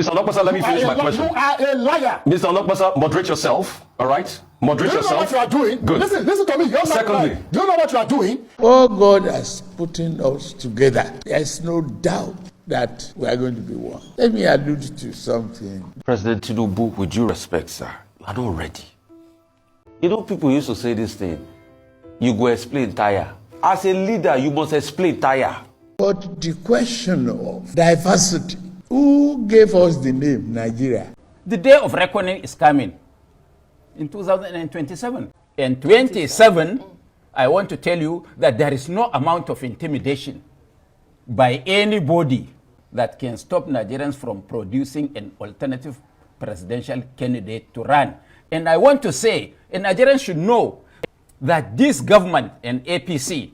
Mr. Nokpasa, let me finish my question. You are a liar. Mr. Nokpasa, moderate yourself, all right? Moderate yourself. Do you know what you are doing? Good. Listen to me. You're Secondly, not. Do you know what you are doing? Oh, God has put us together. There's no doubt that we are going to be one. Let me allude to something. President Tinubu, with due respect, sir, you are not ready. You know, people used to say this thing, you go explain tire. As a leader, you must explain tire. But the question of diversity, who gave us the name Nigeria? The day of reckoning is coming in 2027. In 27, I want to tell you that there is no amount of intimidation by anybody that can stop Nigerians from producing an alternative presidential candidate to run. And I want to say, and Nigerians should know that this government and APC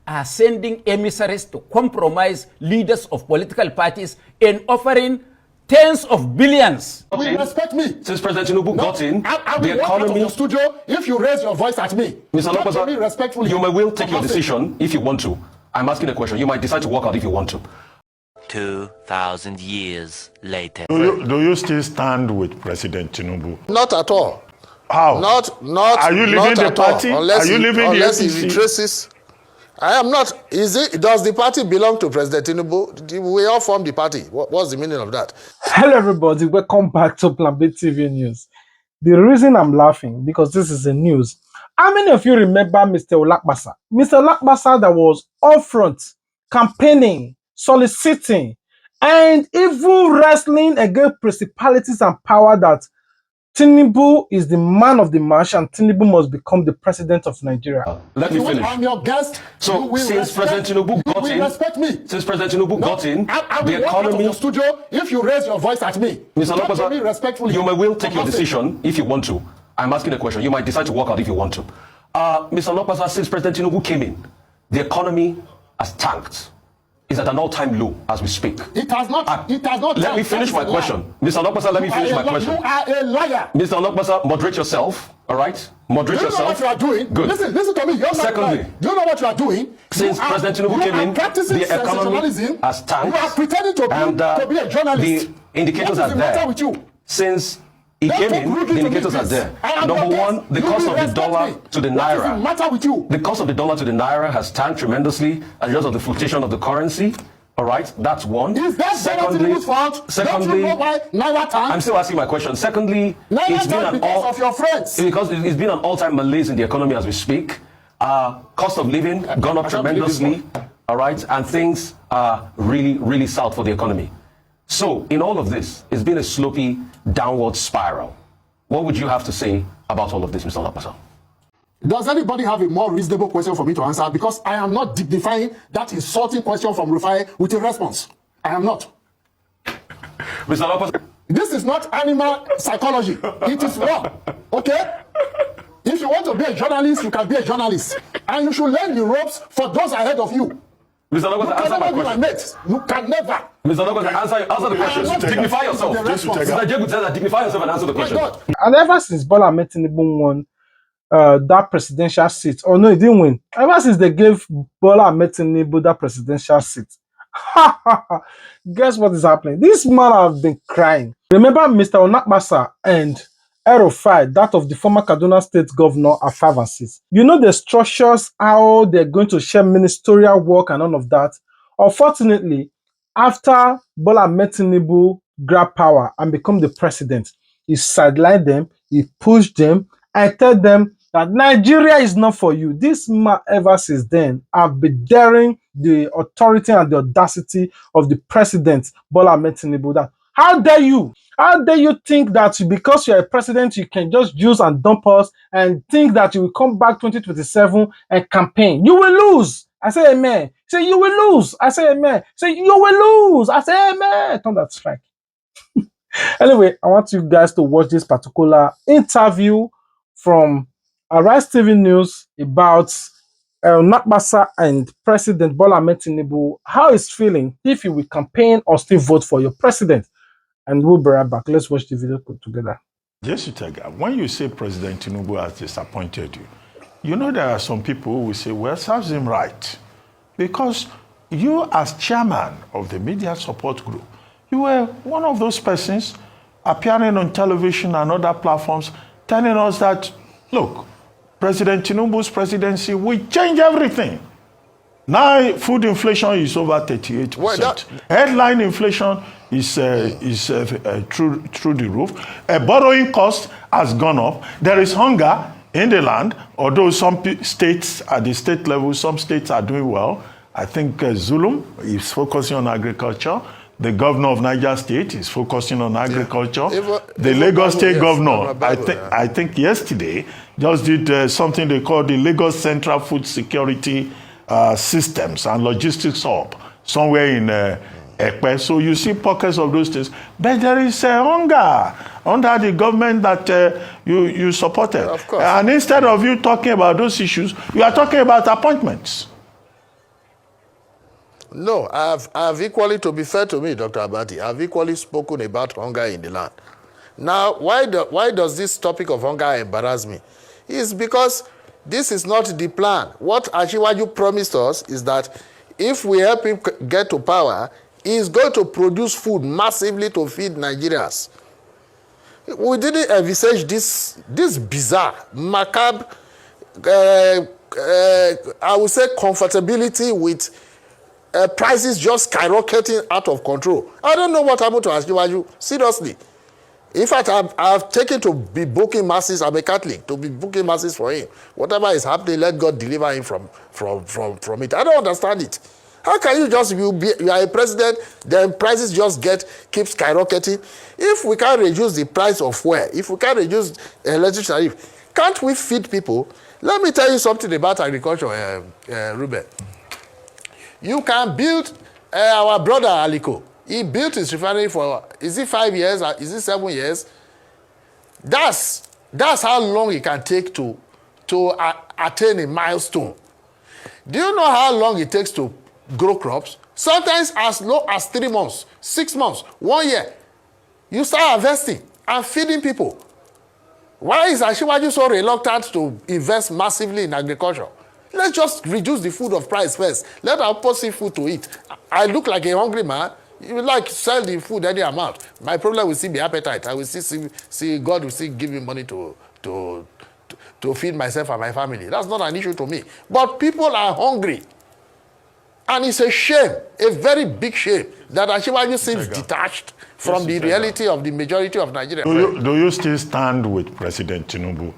are sending emissaries to compromise leaders of political parties and offering tens of billions. Will you respect me? Since President Tinubu got in, I the will walk out of economy... your studio if you raise your voice at me. Mr. Talk to me Nokpasa, respectfully. you may will take your decision if you want to. I'm asking a question. You might decide to walk out if you want to. 2,000 years later. Do you still stand with President Tinubu? Not at all. How? Not. Are you leaving the party? Unless Are you leaving the unless he APC? retraces. I am not. Does the party belong to President Tinubu? We all form the party. What's the meaning of that? Hello everybody, welcome back to Plan B TV News. The reason I'm laughing, because this is the news. How many of you remember Mr. Olakbasa? Mr. Olakbasa that was up front, campaigning, soliciting, and even wrestling against principalities and power that Tinubu is the man of the match and Tinubu must become the president of Nigeria. Let me finish. I'm your guest. So since President Tinubu got in, respect me. Since President Tinubu got in, I the will walk out of economy... your studio if you raise your voice at me. Mr. Talk to me Nokpasa, respectfully. you may will take your decision if you want to. I'm asking a question. You might decide to walk out if you want to. Mr. Nokpasa, since President Tinubu came in, the economy has tanked. It's at an all-time low as we speak. It has not. It has not. Let me finish my question. Mr. Nokpasa, let me finish my question. You are a liar. Mr. Nokpasa, moderate yourself, all right? Moderate Do you know yourself. what you are doing? Good. Listen to me. You're Secondly, not. Do you know what you are doing? Since President Tinubu came in, the economy has tanked. You are pretending to be a journalist. The indicators what are is the matter there. with you? Since he came in, the indicators are there. Number one, the cost of the dollar to the naira. What is the matter with you? The cost of the dollar to the naira has tanked tremendously as a result of the fluctuation of the currency. All right, that's one. Is that Tinubu's fault? Secondly, don't you know why naira tanked? I'm still asking my question. Secondly, it's been because of your friends. Because it's been an all-time malaise in the economy as we speak. Cost of living gone up tremendously. All right, and things are really, really south for the economy. So, in all of this, it's been a slopey downward spiral. What would you have to say about all of this, Mr. Nokpasa? Does anybody have a more reasonable question for me to answer? Because I am not dignifying that insulting question from Rufai with a response. I am not. Mr. Nokpasa. This is not animal psychology. It is wrong. Okay? If you want to be a journalist, you can be a journalist. And you should learn the ropes for those ahead of you. Mr. Nokpasa, answer my question. You can never. Mr. Nokpasa, answer the question. Dignify yourself. Mr. Jegu said that dignify yourself and answer the question. And ever since Bola Ahmed Tinubu won that presidential seat, or no, he didn't win. Ever since they gave Bola Ahmed Tinubu that presidential seat, guess what is happening? This man have been crying. Remember Mr. Olakbasa and Erufai, that of the former Kaduna State governor, are 5 and 6. You know the structures, how they're going to share ministerial work and all of that. Unfortunately, after Bola Ahmed Tinubu grabbed power and become the president, he sidelined them, he pushed them, and told them that Nigeria is not for you. This man, ever since then, have been daring the authority and the audacity of the president, Bola Ahmed Tinubu, that how dare you? How dare you think that because you're a president, you can just use and dump us and think that you will come back 2027 and campaign? You will lose. I say amen. Say you will lose. I say amen. Say you will lose. I say amen. Turn that strike. Anyway, I want you guys to watch this particular interview from Arise TV News about Nokpasa and President Bola Ahmed Tinubu, how he's feeling, if he will campaign or still vote for your president. And we'll be right back. Let's watch the video together. Jesutega, when you say President Tinubu has disappointed you, you know there are some people who will say, well, serves him right. Because you as chairman of the media support group, You were one of those persons appearing on television and other platforms telling us that, look, President Tinubu's presidency will change everything. Now, food inflation is over 38%. Well, Headline inflation is through the roof. Borrowing cost has gone up. There is hunger in the land, although some states, at the state level, some states are doing well. I think Zulum is focusing on agriculture. The governor of Niger State is focusing on agriculture. The Lagos State governor, I think yesterday, just did something they call the Lagos Central Food Security Systems and Logistics Hub, somewhere in Ekpe. So you see pockets of those things. But there is hunger under the government that you supported. Of course. And instead of you talking about those issues, you are talking about appointments. No, I've equally, to be fair to me, Dr. Abati, I've equally spoken about hunger in the land. Now, why does this topic of hunger embarrass me? It's because this is not the plan. What Asiwaju promised us is that if we help him get to power, he's going to produce food massively to feed Nigerians. We didn't envisage this bizarre, macabre, I would say comfortability with prices just skyrocketing out of control. I don't know what happened to Asiwaju, seriously. In fact, I've taken to be booking masses. I'm a Catholic, to be booking masses for him. Whatever is happening, let God deliver him from it. I don't understand it. How can you just, you are a president, then prices just keep skyrocketing? If we can't reduce the price of fuel, if we can't reduce electricity tariff, can't we feed people? Let me tell you something about agriculture, Ruben. You can build, our brother Aliko, he built his refinery for, is it 5 years, or is it 7 years? That's how long it can take to attain a milestone. Do you know how long it takes to grow crops? Sometimes as low as 3 months, 6 months, 1 year. You start harvesting and feeding people. Why is Asiwaju so reluctant to invest massively in agriculture? Let's just reduce the food of price first. Let our people see food to eat. I look like a hungry man. You would like to sell the food any amount. My problem will still be appetite. I will still see God will still give me money to feed myself and my family. That's not an issue to me. But people are hungry. And it's a shame, a very big shame, that Asiwaju seems detached from the reality of the majority of Nigerians. Do you still stand with President Tinubu?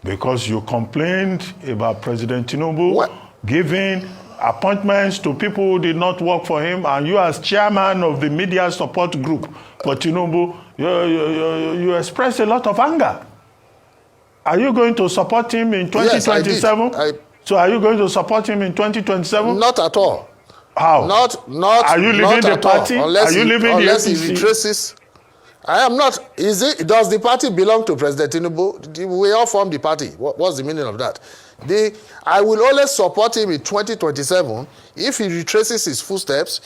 Because you complained about President Tinubu giving appointments to people who did not work for him, and you as chairman of the media support group for Tinubu, you expressed a lot of anger. Are you going to support him in 2027? Yes, so are you going to support him in 2027? Not at all. How? Not. Are you leaving the party? Unless are you leaving the unless APC? he retraces. I am not. Does the party belong to President Tinubu? We all form the party. What's the meaning of that? I will always support him in 2027 if he retraces his footsteps,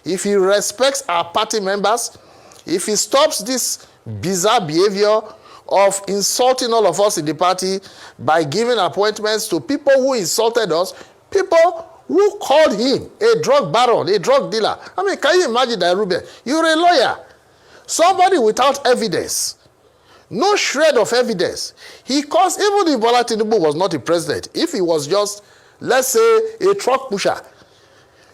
if he respects our party members, if he stops this bizarre behavior of insulting all of us in the party by giving appointments to people who insulted us, people who called him a drug baron, a drug dealer. I mean, can you imagine that, Ruben? You're a lawyer. Somebody without evidence, no shred of evidence. Even if Bola Tinubu was not a president, if he was just, let's say, a truck pusher,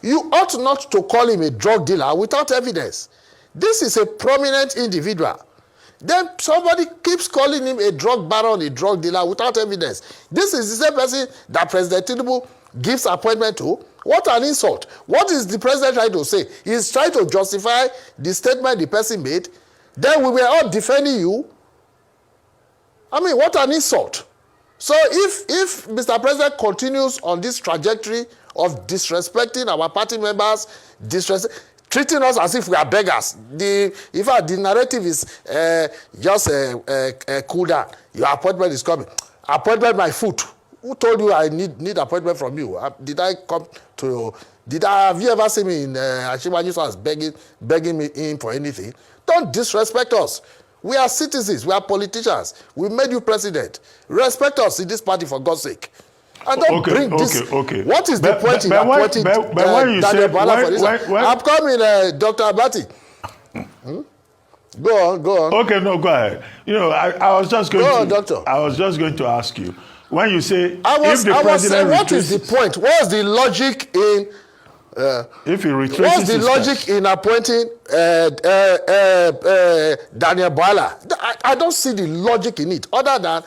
you ought not to call him a drug dealer without evidence. This is a prominent individual. Then somebody keeps calling him a drug baron, a drug dealer without evidence. This is the same person that President Tinubu gives appointment to. What an insult. What is the president trying to say? He's trying to justify the statement the person made. Then we were all defending you. I mean, what an insult. So if Mr. President continues on this trajectory of disrespecting our party members, treating us as if we are beggars, in fact, the narrative is just cool down. Your appointment is coming. Appointment my foot. Who told you I need appointment from you? Did I come to? Have you ever seen me in Asiwaju's house begging me in for anything? Don't disrespect us. We are citizens. We are politicians. We made you president. Respect us in this party, for God's sake. And don't bring this. Okay. What is the point in appointing Daniel Bala for this? I'm coming, Dr. Abati. Go on, go on. Okay, no, go ahead. You know, I was just going Go to. on, doctor. I was just going to ask you when you say I was if the saying, president what is the retraces, point? What's the logic in if he retraces what's the his logic steps, in appointing Daniel Bola? I don't see the logic in it, other than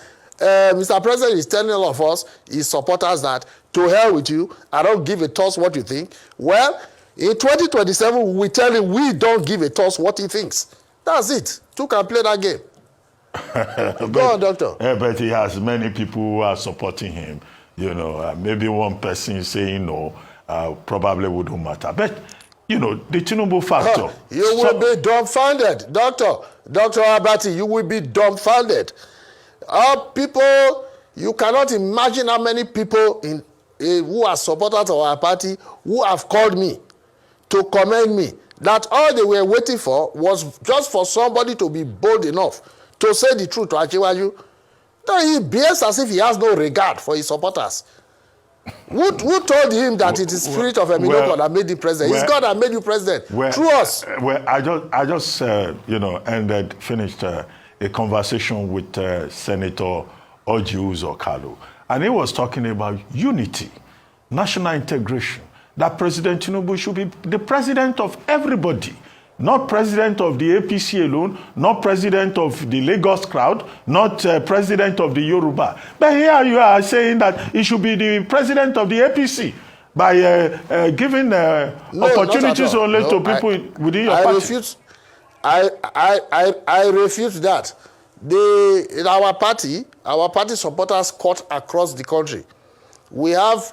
Mr. President is telling all of us, his supporters, that to hell with you, I don't give a toss what you think. Well, in 2027, we tell him we don't give a toss what he thinks. That's it. Two can play that game. Go on, doctor. But he has many people who are supporting him. You know, maybe one person saying no probably wouldn't matter. But, you know, the Tinubu factor. You will be dumbfounded. Dr. Abati, you will be dumbfounded. People, you cannot imagine how many people who are supporters of our party who have called me to commend me, that all they were waiting for was just for somebody to be bold enough to say the truth to Achiwaju. Then he behaves as if he has no regard for his supporters. Who told him that it is spirit of Eminoko that made him president? It's God that made you president. Through us. Well, I just you know, finished a conversation with Senator Orji Uzor Kalu, and he was talking about unity, national integration, that President Tinubu should be the president of everybody, not president of the APC alone, not president of the Lagos crowd, not president of the Yoruba. But here you are saying that he should be the president of the APC by giving opportunities only to people within your party. I refute that. In our party supporters cut across the country. We have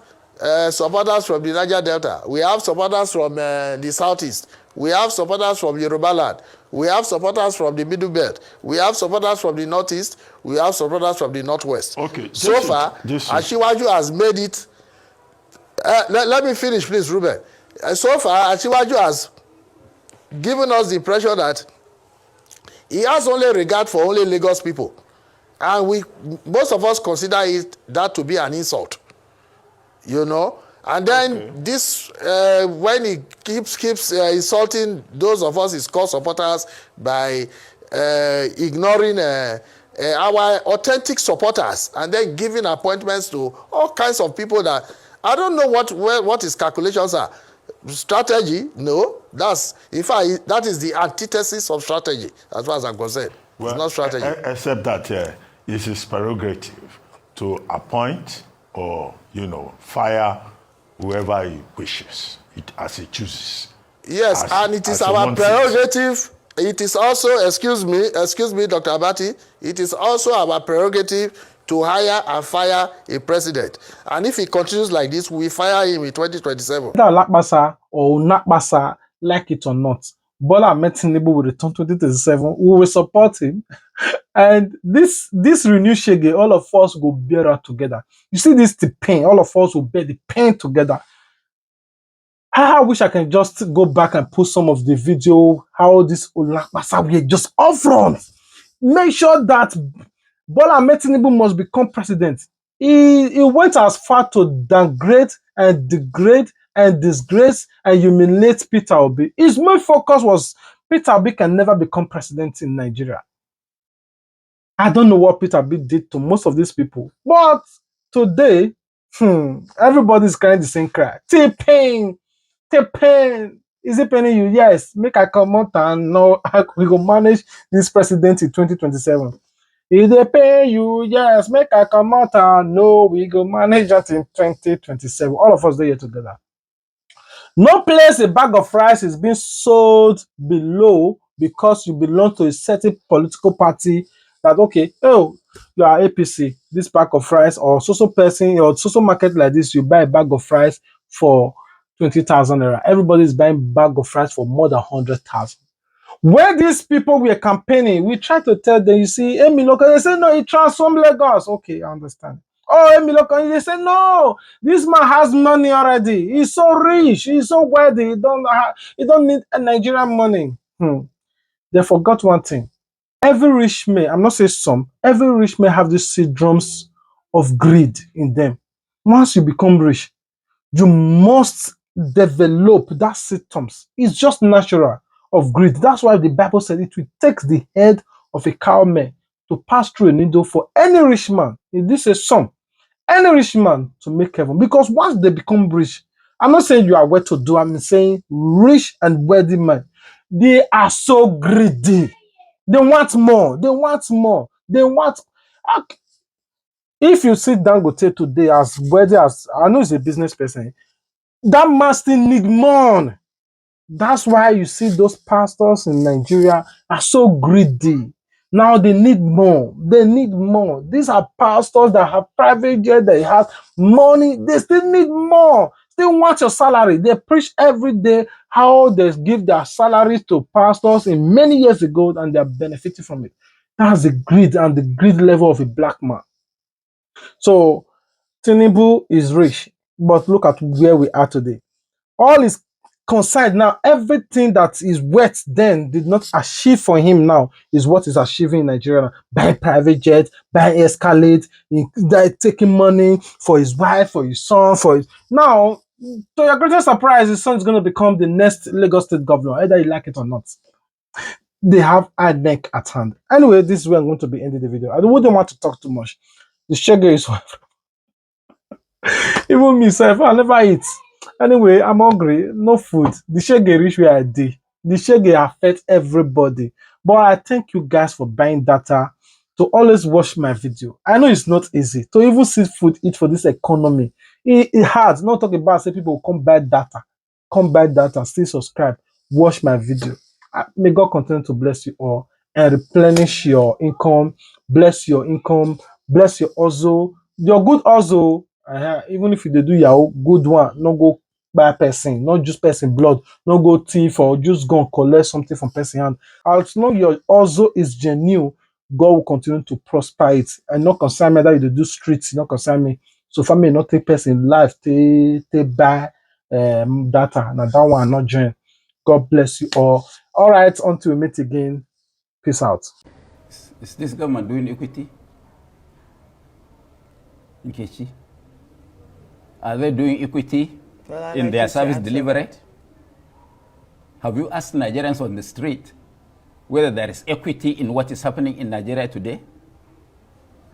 supporters from the Niger Delta. We have supporters from the Southeast. We have supporters from Yoruba land. We have supporters from the Middle Belt. We have supporters from the Northeast. We have supporters from the Northwest. Okay. So far, Achiwaju has made it. Let me finish, please, Ruben. So far, Achiwaju has given us the impression that he has only regard for only Lagos people. And most of us consider that to be an insult. You know? And then this, when he keeps insulting those of us, his core supporters, by ignoring our authentic supporters, and then giving appointments to all kinds of people that I don't know what his calculations are. Strategy? No. In fact, that is the antithesis of strategy, as far as I'm concerned. Well, it's not strategy. Except that it's his prerogative to appoint or, you know, fire whoever he wishes, as he chooses. Yes, and it is our prerogative. It is also, excuse me, Dr. Abati, it is also our prerogative to hire and fire a president. And if he continues like this, we fire him in 2027. Whether Lakbasa or Nakbasa, like it or not, Bola Ahmed Tinubu will return 2027. We will support him. And this renewed Shege, all of us will bear out together. You see this, the pain, all of us will bear the pain together. I wish I can just go back and put some of the video, how this Lakbasa will just upfront. Make sure that Bola Ahmed Tinubu must become president. He went as far to downgrade and degrade and disgrace and humiliate Peter Obi. His main focus was Peter Obi can never become president in Nigeria. I don't know what Peter Obi did to most of these people, but today, everybody's crying the same cry. T-Pain, is it paying you? Yes, make I come out and no, we go manage this president in 2027. Is they pay you? Yes, make I come out and no, we go manage that in 2027. All of us there together. No place a bag of rice is being sold below because you belong to a certain political party that, okay, oh, you are APC, this bag of rice, or social person, or social market like this, you buy a bag of rice for 20,000 naira. Everybody is buying bag of rice for more than 100,000. When these people were campaigning, we tried to tell them, you see, Emi Lokan, they say, no, he transformed Lagos. Okay, I understand. Oh, Emi Lokan, they say, no, this man has money already. He's so rich. He's so wealthy. He don't need a Nigerian money. They forgot one thing. Every rich man, I'm not saying some, every rich man have these syndromes of greed in them. Once you become rich, you must develop that symptoms. It's just natural. of greed. That's why the Bible said it will take the head of a cowman to pass through a needle for any rich man. This is some. Any rich man to make heaven. Because once they become rich, I'm not saying you are well to do, I'm saying rich and wealthy men. They are so greedy. They want more. They want more. They want. If you sit down Dangote today, as wealthy as I know, he's a business person, that man still need more. That's why you see those pastors in Nigeria are so greedy. Now they need more. They need more. These are pastors that have private jet, they have money. They still need more. Still want your salary. They preach every day how they give their salaries to pastors in many years ago and they're benefiting from it. That's the greed and the greed level of a black man. So Tinubu is rich, but look at where we are today. All is concerned now. Everything that is worth then did not achieve for him now is what is achieving in Nigeria. Buying private jet, buying Escalade, taking money for his wife, for his son, for his... Now, to your greatest surprise, his son is going to become the next Lagos State governor, either you like it or not. They have a neck at hand. Anyway, this is where I'm going to be ending the video. I wouldn't want to talk too much. The sugar is even myself, I never eat. Anyway, I'm hungry, no food. The shege reach where I did. The shege affect everybody. But I thank you guys for buying data to always watch my video. I know it's not easy to even see food eat for this economy. It hard. Not talk about say people come buy data, still subscribe, watch my video. May God continue to bless you all and replenish your income, bless your hustle, your good hustle. Even if you do your good one, no go buy person, not just person blood, no go thief or just go and collect something from person hand. As long your hustle is genuine, God will continue to prosper it. And not concern me that you do streets, not concern me. So for me, not take person life, they buy data. Now that one not join. God bless you all. All right, until we meet again. Peace out. Is this government doing equity? Nkechi? Are they doing equity in their service delivery? Have you asked Nigerians on the street whether there is equity in what is happening in Nigeria today?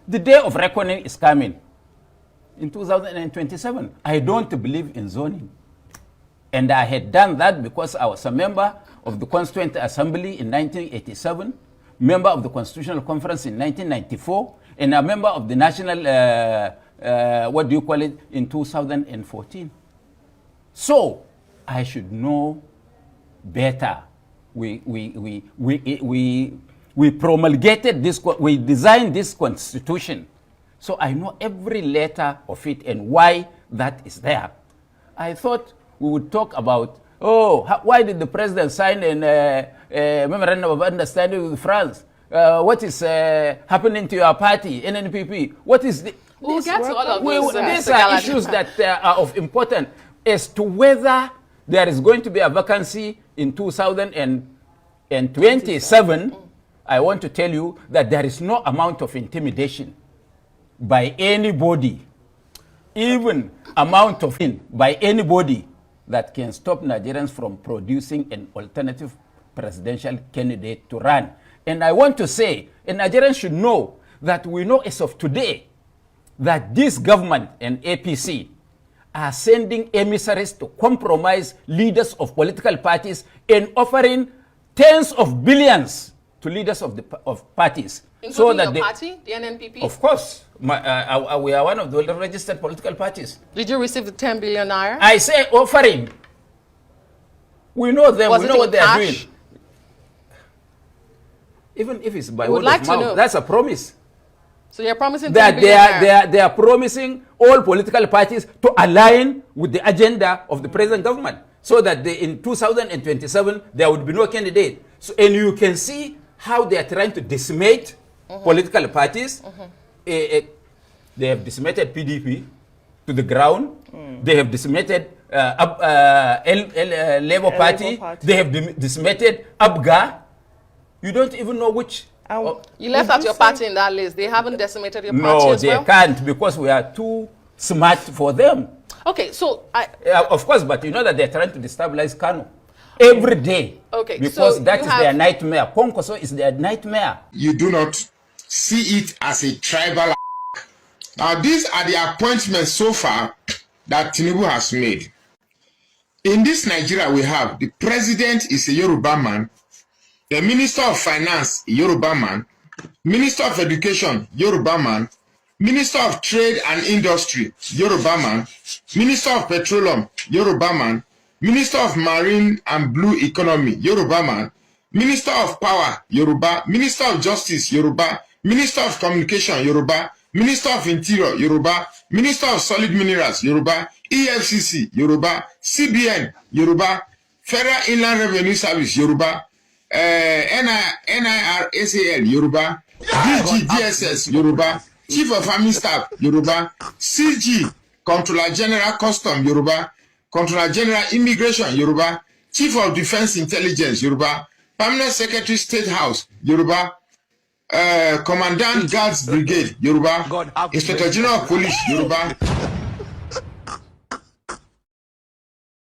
The day of reckoning is coming in 2027. I don't believe in zoning. And I had done that because I was a member of the Constituent Assembly in 1987, member of the Constitutional Conference in 1994, and a member of the National, in 2014. So I should know better. We promulgated this, we designed this constitution. So I know every letter of it and why that is there. I thought we would talk about, why did the president sign a memorandum of understanding with France? What is happening to your party, NNPP? What is the... We'll get to all of these are issues that are of importance as to whether there is going to be a vacancy in 2027. I want to tell you that there is no amount of intimidation by anybody, even amount of by anybody that can stop Nigerians from producing an alternative presidential candidate to run. And I want to say, and Nigerians should know that we know as of today that this government and APC are sending emissaries to compromise leaders of political parties and offering tens of billions to leaders of parties. Including so that your party, the NNPP? Of course. We are one of the registered political parties. Did you receive the 10 billion naira? I say offering. We know them. We know what they are doing. Even if it's by word of mouth, that's a promise. So you're promising that they are promising all political parties to align with the agenda of the present government, so that in 2027 there would be no candidate. So, and you can see how they are trying to decimate political parties. They have decimated PDP to the ground. They have decimated Labour Party. They have decimated ABGA. You don't even know which. You left out your party in that list. They haven't decimated your party as well? No, they can't, because we are too smart for them. Okay, so of course, but you know that they're trying to destabilize Kano. every day. Okay, Because so that you is have- their nightmare. Konkoso is their nightmare. You do not see it as a tribal. Now, these are the appointments so far that Tinubu has made. In this Nigeria we have, the president is a Yoruba man, the minister of finance, a Yoruba man, minister of education, Yoruba man, minister of trade and industry, Yoruba man, minister of petroleum, Yoruba man, minister of marine and blue economy, Yoruba man, minister of power, Yoruba, minister of justice, Yoruba, minister of communication, Yoruba, minister of interior, Yoruba, minister of solid minerals, Yoruba, EFCC, Yoruba, CBN, Yoruba, Federal Inland Revenue Service, Yoruba, NIRSAL, Yoruba, DG, DSS, Yoruba, Chief of Army Staff, Yoruba, CG, Controller General Custom, Yoruba, Controller General Immigration, Yoruba, Chief of Defense Intelligence, Yoruba, Permanent Secretary State House, Yoruba, Commandant Guards Brigade, Yoruba, Inspector General of Police, Yoruba,